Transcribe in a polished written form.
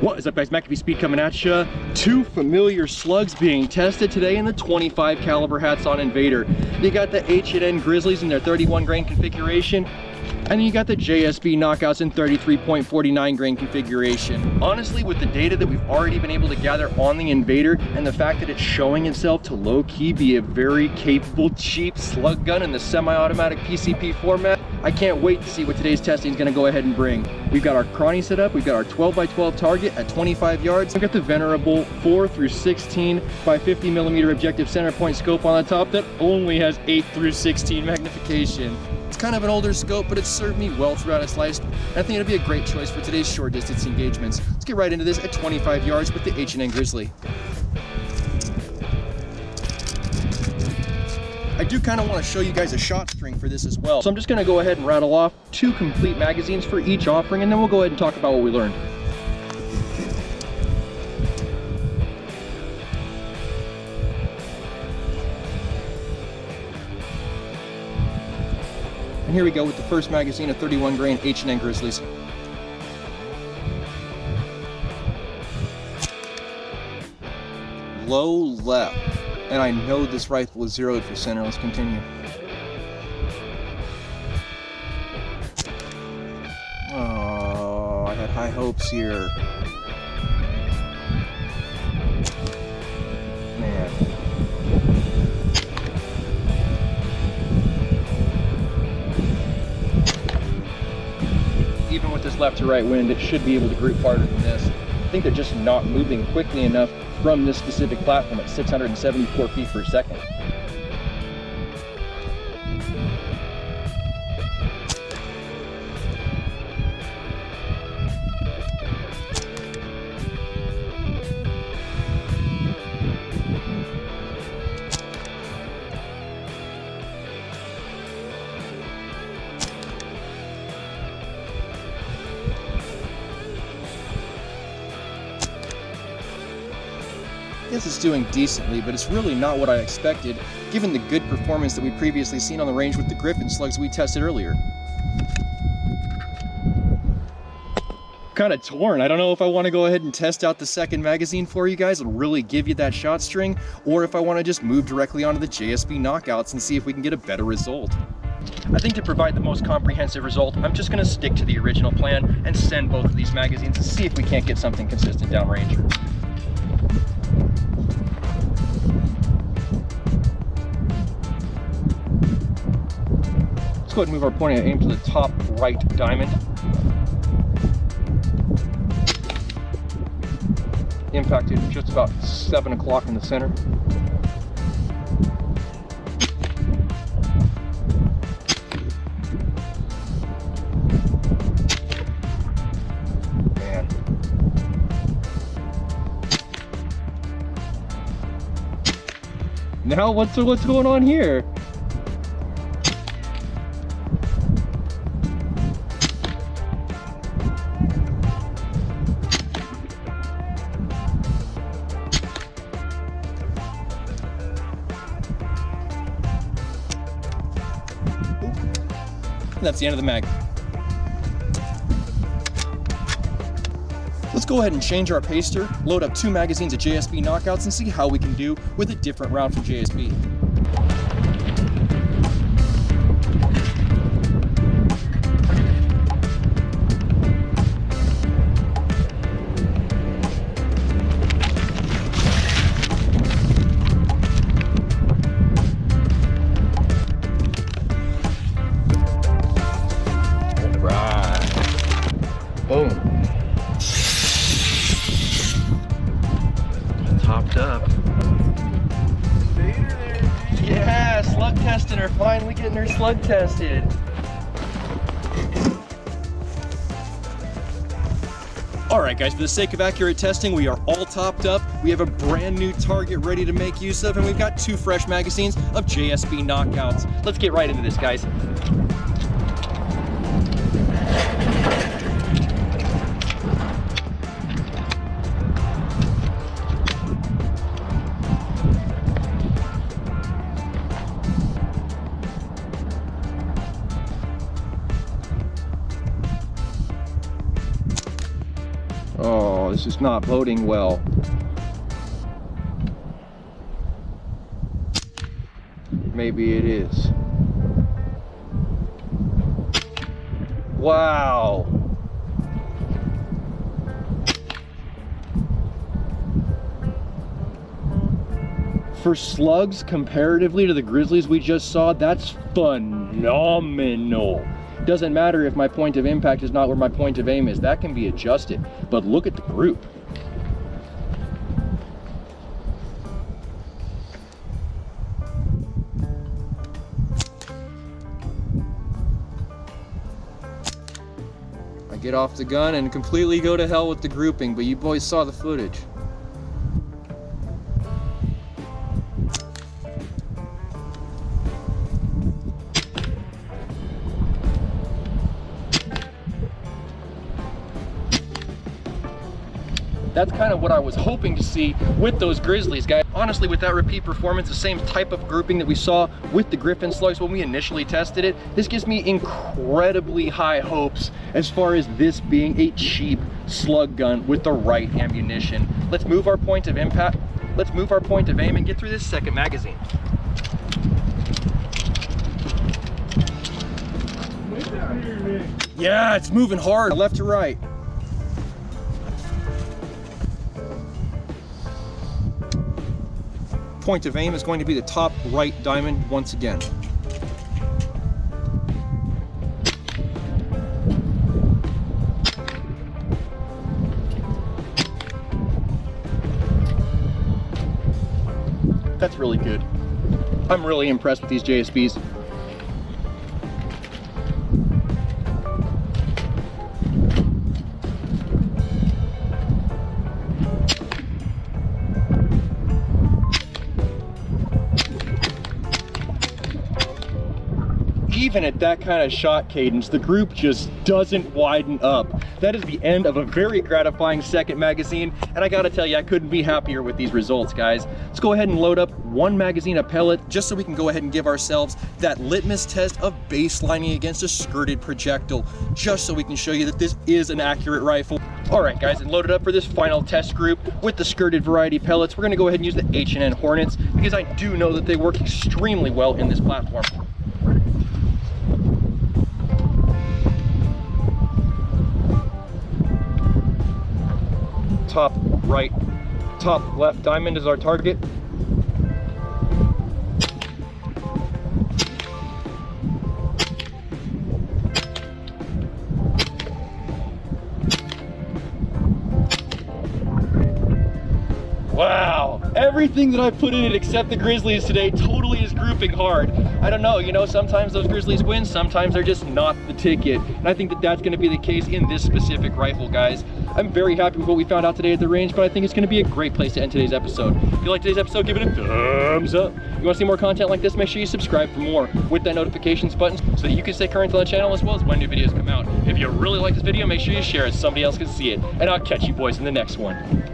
What is up, guys? MACABESPEED coming at you. Two familiar slugs being tested today in the 25 caliber Hatsan Invader. You got the H&N Grizzlies in their 31 grain configuration, and then you got the JSB knockouts in 33.49 grain configuration. Honestly, with the data that we've already been able to gather on the Invader and the fact that it's showing itself to low-key be a very capable, cheap slug gun in the semi-automatic PCP format, I can't wait to see what today's testing is going to go ahead and bring. We've got our crawny set up, we've got our 12x12 target at 25 yards, we've got the venerable 4 through 16 by 50 millimeter objective center point scope on the top that only has 8 through 16 magnification. It's kind of an older scope, but it's served me well throughout its life, and I think it'll be a great choice for today's short distance engagements. Let's get right into this at 25 yards with the H&N Grizzly. I do kind of want to show you guys a shot string for this as well. So I'm just going to go ahead and rattle off 2 complete magazines for each offering, and then we'll go ahead and talk about what we learned. And here we go with the first magazine of 31 grain H&N Grizzlies. Low left. And I know this rifle is zeroed for center. Let's continue. Oh, I had high hopes here. Man. Even with this left to right wind, it should be able to grip harder than this. I think they're just not moving quickly enough from this specific platform at 674 feet per second. Yes, it's doing decently, but it's really not what I expected, given the good performance that we previously seen on the range with the Griffin slugs we tested earlier. Kind of torn. I don't know if I want to go ahead and test out the second magazine for you guys and really give you that shot string, or if I want to just move directly onto the JSB knockouts and see if we can get a better result. I think to provide the most comprehensive result, I'm just going to stick to the original plan and send both of these magazines and see if we can't get something consistent downrange. Let's go ahead and move our point and aim to the top right diamond. Impacted just about 7 o'clock in the center. Man. Now what's going on here? And that's the end of the mag. Let's go ahead and change our paster, load up 2 magazines of JSB knockouts, and see how we can do with a different round from JSB. Boom. Topped up. Yeah, slug testing her. Finally getting her slug tested. Alright guys, for the sake of accurate testing, we are all topped up. We have a brand new target ready to make use of, and we've got 2 fresh magazines of JSB knockouts. Let's get right into this, guys. This is not boding well. Maybe it is. Wow. For slugs, comparatively to the Grizzlies we just saw, that's phenomenal. Doesn't matter if my point of impact is not where my point of aim is. That can be adjusted. But look at the group. I get off the gun and completely go to hell with the grouping, but you boys saw the footage. That's kind of what I was hoping to see with those Grizzlies, guys. Honestly, with that repeat performance, the same type of grouping that we saw with the Griffin slugs when we initially tested it, this gives me incredibly high hopes as far as this being a cheap slug gun with the right ammunition. Let's move our point of impact, let's move our point of aim and get through this second magazine. Yeah, it's moving hard, left to right. Point of aim is going to be the top right diamond once again. That's really good. I'm really impressed with these JSBs. Even at that kind of shot cadence, the group just doesn't widen up. That is the end of a very gratifying second magazine, and I gotta tell you, I couldn't be happier with these results, guys. Let's go ahead and load up one magazine of pellet, just so we can go ahead and give ourselves that litmus test of baselining against a skirted projectile, just so we can show you that this is an accurate rifle. All right, guys, and loaded up for this final test group with the skirted variety pellets, we're gonna go ahead and use the H&N Hornets, because I do know that they work extremely well in this platform. Top right, top left diamond is our target. Wow, everything that I put in it except the Grizzlies today totally is grouping hard. I don't know, you know, sometimes those Grizzlies win, sometimes they're just not the ticket. And I think that that's gonna be the case in this specific rifle, guys. I'm very happy with what we found out today at the range, but I think it's gonna be a great place to end today's episode. If you like today's episode, give it a thumbs up. If you wanna see more content like this, make sure you subscribe for more with that notifications button so that you can stay current on the channel as well as when new videos come out. If you really like this video, make sure you share it so somebody else can see it. And I'll catch you boys in the next one.